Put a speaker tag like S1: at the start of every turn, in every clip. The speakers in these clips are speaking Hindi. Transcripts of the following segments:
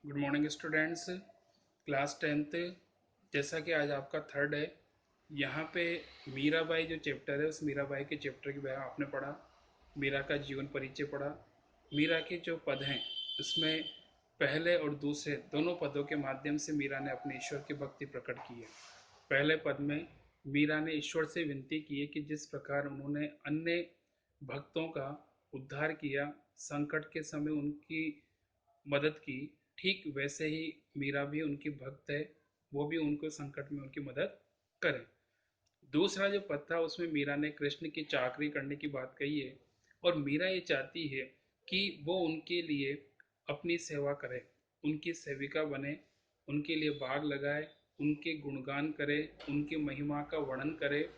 S1: Good morning students. Class tenth, जैसा कि आज आपका थर्ड है। यहाँ पे मीराबाई जो चैप्टर है, उस मीराबाई के चैप्टर के बारे में आपने पढ़ा। मीरा का जीवन परिचय पढ़ा। मीरा के जो पद हैं उसमें पहले और दूसरे दोनों पदों के माध्यम से मीरा ने अपने ईश्वर की भक्ति प्रकट की है। पहले पद में मीरा ने ईश्वर से विनती की है कि जिस प्रकार उन्होंने अन्य भक्तों का उद्धार किया, संकट के समय उनकी मदद की, ठीक वैसे ही मीरा भी उनकी भक्त है, वो भी उनको संकट में उनकी मदद करे। दूसरा जो पद था उसमें मीरा ने कृष्ण की चाकरी करने की बात कही है, और मीरा ये चाहती है कि वो उनके लिए अपनी सेवा करे, उनकी सेविका बने, उनके लिए बाग लगाए, उनके गुणगान करे, उनकी महिमा का वर्णन करे,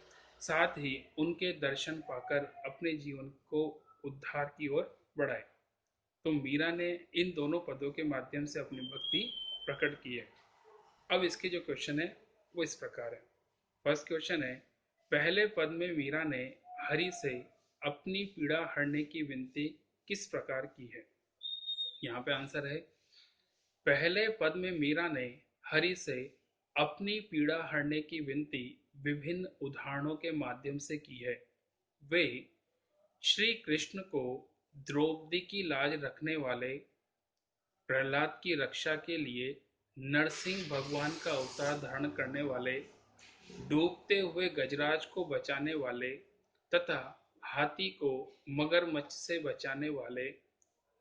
S1: साथ ही उनके दर्शन पाकर अपने जीवन को उद्धार की ओर बढ़ाए। तो मीरा ने इन दोनों पदों के माध्यम से अपनी भक्ति प्रकट की है। अब इसके जो क्वेश्चन है वो इस प्रकार है। फर्स्ट क्वेश्चन है, पहले पद में मीरा ने हरि से अपनी पीड़ा हरने की विनती किस प्रकार की है? यहाँ पे आंसर है, पहले पद में मीरा ने हरि से अपनी पीड़ा हरने की विनती विभिन्न उदाहरणों के माध्यम से की है। वे श्री कृष्ण को द्रौपदी की लाज रखने वाले, प्रहलाद की रक्षा के लिए नरसिंह भगवान का अवतार धारण करने वाले, डूबते हुए गजराज को बचाने वाले तथा हाथी को मगरमच्छ से बचाने वाले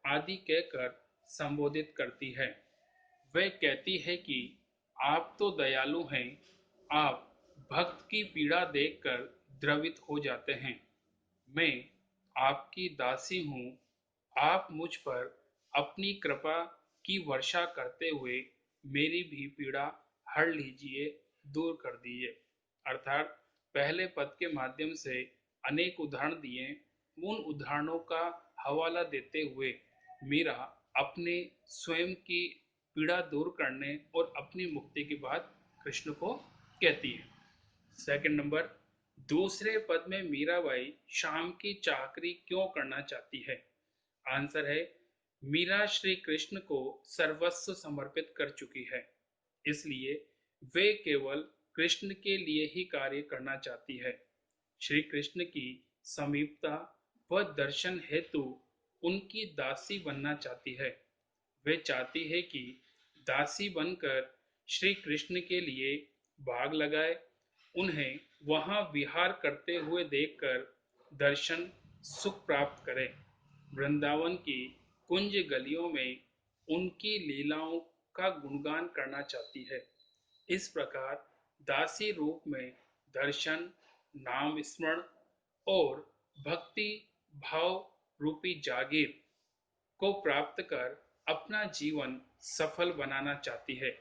S1: आदि कहकर संबोधित करती है। वह कहती है कि आप तो दयालु हैं, आप भक्त की पीड़ा देखकर द्रवित हो जाते हैं। मैं आपकी दासी हूँ, आप मुझ पर अपनी कृपा की वर्षा करते हुए मेरी भी पीड़ा हर लीजिए, दूर कर दीजिए। अर्थात पहले पद के माध्यम से अनेक उदाहरण दिए, उन उदाहरणों का हवाला देते हुए मीरा अपने स्वयं की पीड़ा दूर करने और अपनी मुक्ति की बात कृष्ण को कहती है। सेकंड नंबर, दूसरे पद में मीराबाई शाम की चाकरी क्यों करना चाहती है? आंसर है, मीरा श्री कृष्ण को सर्वस्व समर्पित कर चुकी है, इसलिए वे केवल कृष्ण के लिए ही कार्य करना चाहती है। श्री कृष्ण की समीपता व दर्शन हेतु उनकी दासी बनना चाहती है। वे चाहती है कि दासी बनकर श्री कृष्ण के लिए भाग लगाए, उन्हें वहां विहार करते हुए देखकर दर्शन सुख प्राप्त करे, वृंदावन की कुंज गलियों में उनकी लीलाओं का गुणगान करना चाहती है। इस प्रकार दासी रूप में दर्शन, नाम स्मरण और भक्ति भाव रूपी जागीर को प्राप्त कर अपना जीवन सफल बनाना चाहती है।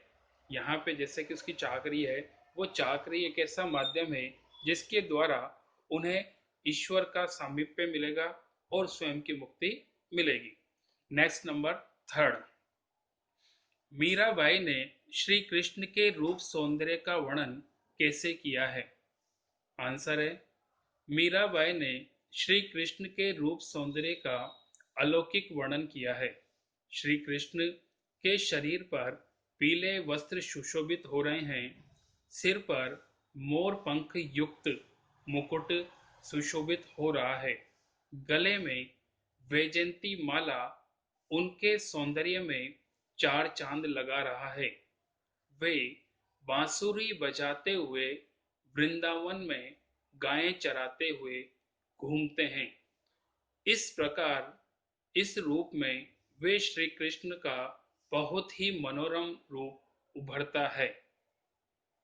S1: यहाँ पे जैसे कि उसकी चाकरी है, वो चाकरी एक ऐसा माध्यम है जिसके द्वारा उन्हें ईश्वर का सामीप्य मिलेगा और स्वयं की मुक्ति मिलेगी। नेक्स्ट नंबर थर्ड, मीराबाई ने श्री कृष्ण के रूप सौंदर्य का वर्णन कैसे किया है? आंसर है, मीराबाई ने श्री कृष्ण के रूप सौंदर्य का अलौकिक वर्णन किया है। श्री कृष्ण के शरीर पर पीले वस्त्र सुशोभित हो रहे हैं, सिर पर मोर पंख युक्त मुकुट सुशोभित हो रहा है, गले में वैजयंती माला उनके सौंदर्य में चार चांद लगा रहा है। वे बांसुरी बजाते हुए वृंदावन में गायें चराते हुए घूमते हैं। इस प्रकार इस रूप में वे श्री कृष्ण का बहुत ही मनोरम रूप उभरता है।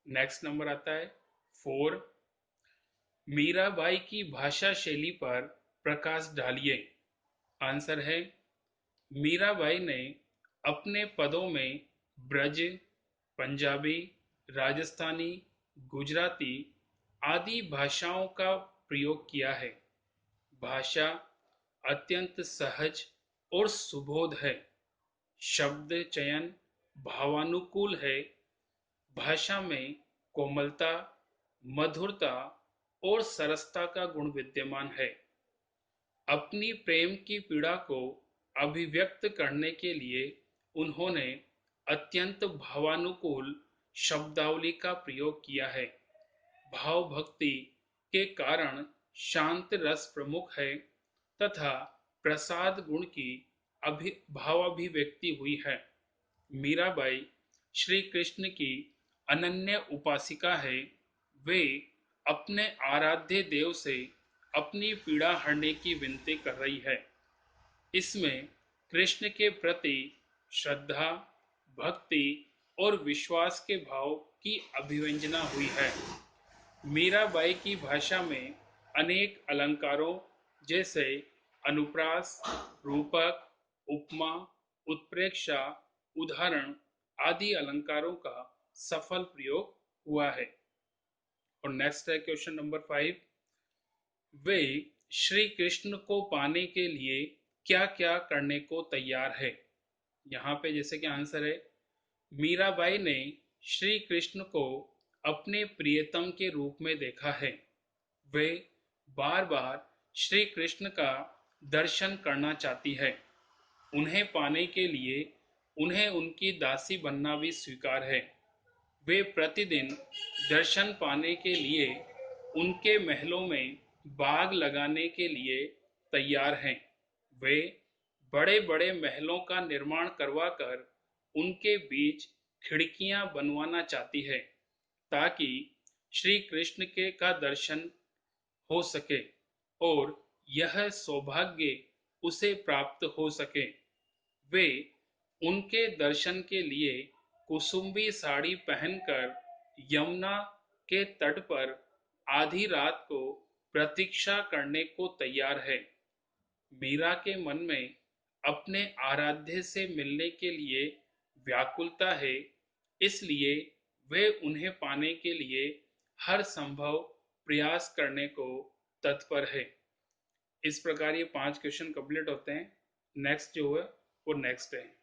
S1: नेक्स्ट नंबर आता है फोर, मीराबाई की भाषा शैली पर प्रकाश डालिए। आंसर है, मीराबाई ने अपने पदों में ब्रज, पंजाबी, राजस्थानी, गुजराती आदि भाषाओं का प्रयोग किया है। भाषा अत्यंत सहज और सुबोध है, शब्द चयन भावानुकूल है, भाषा में कोमलता, मधुरता और सरसता का गुण विद्यमान है। अपनी प्रेम की पीड़ा को अभिव्यक्त करने के लिए उन्होंने अत्यंत भावानुकूल शब्दावली का प्रयोग किया है। भाव भक्ति के कारण शांत रस प्रमुख है तथा प्रसाद गुण की भावाभिव्यक्ति हुई है। मीराबाई श्री कृष्ण की अनन्य उपासिका है। वे अपने आराध्य देव से अपनी पीड़ा हरने की विनती कर रही है। इसमें कृष्ण के प्रति श्रद्धा, भक्ति और विश्वास के भाव की अभिव्यंजना हुई है। मीराबाई की भाषा में अनेक अलंकारों जैसे अनुप्रास, रूपक, उपमा, उत्प्रेक्षा, उदाहरण आदि अलंकारों का सफल प्रयोग हुआ है। और नेक्स्ट है क्वेश्चन नंबर 5। वे श्री कृष्ण को पाने के लिए क्या क्या करने को तैयार है? यहाँ पे जैसे कि आंसर है, मीराबाई ने श्री कृष्ण को अपने प्रियतम के रूप में देखा है। वे बार बार श्री कृष्ण का दर्शन करना चाहती है। उन्हें पाने के लिए उन्हें उनकी दासी बनना भी स्वीकार है। वे प्रतिदिन दर्शन पाने के लिए उनके महलों में बाग लगाने के लिए तैयार हैं। वे बड़े बड़े महलों का निर्माण करवाकर उनके बीच खिड़कियां बनवाना चाहती है ताकि श्री कृष्ण के का दर्शन हो सके और यह सौभाग्य उसे प्राप्त हो सके। वे उनके दर्शन के लिए कुसुम्बी साड़ी पहनकर यमुना के तट पर आधी रात को प्रतीक्षा करने को तैयार है। मीरा के मन में अपने आराध्य से मिलने के लिए व्याकुलता है, इसलिए वे उन्हें पाने के लिए हर संभव प्रयास करने को तत्पर है। इस प्रकार ये 5 क्वेश्चन कंप्लीट होते हैं। नेक्स्ट जो है वो नेक्स्ट है।